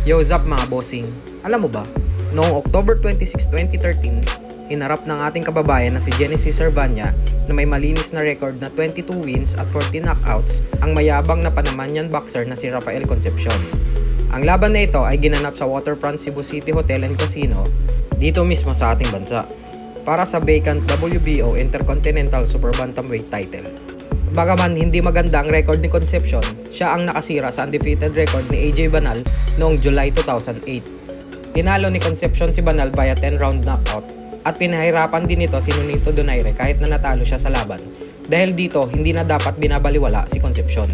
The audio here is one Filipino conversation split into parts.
Yo, Zap mga bossing. Alam mo ba, noong October 26, 2013, hinarap ng ating kababayan na si Genesis Servania na may malinis na record na 22 wins at 40 knockouts ang mayabang na Panamanian boxer na si Rafael Concepcion. Ang laban na ito ay ginanap sa Waterfront Cebu City Hotel and Casino dito mismo sa ating bansa para sa vacant WBO Intercontinental Super Bantamweight title. Bagaman hindi maganda ang record ni Concepcion, siya ang nakasira sa undefeated record ni AJ Banal noong July 2008. Tinalo ni Concepcion si Banal via 10-round knockout at pinahirapan din ito si Nonito Donaire kahit na natalo siya sa laban. Dahil dito, hindi na dapat binabaliwala si Concepcion.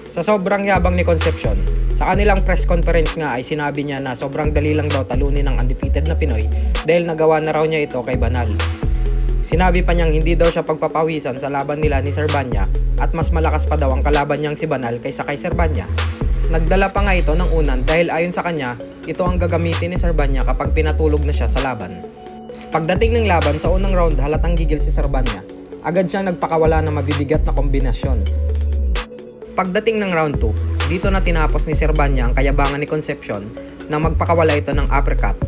Sa sobrang yabang ni Concepcion, sa kanilang press conference nga ay sinabi niya na sobrang dali lang daw talunin ng undefeated na Pinoy dahil nagawa na raw niya ito kay Banal. Sinabi pa niyang hindi daw siya pagpapawisan sa laban nila ni Servania at mas malakas pa daw ang kalaban niyang si Banal kaysa kay Servania. Nagdala pa nga ito ng unan dahil ayon sa kanya, ito ang gagamitin ni Servania kapag pinatulog na siya sa laban. Pagdating ng laban sa unang round halatang gigil si Servania, agad siyang nagpakawala ng mabibigat na kombinasyon. Pagdating ng round 2, dito na tinapos ni Servania ang kayabangan ni Concepcion nang magpakawala ito ng uppercut.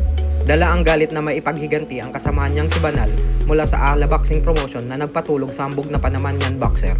Dala ang galit na maipaghiganti ang kasamahan niyang si Banal mula sa Ala Boxing Promotion na nagpatulog sa hambog na Panamanian boxer.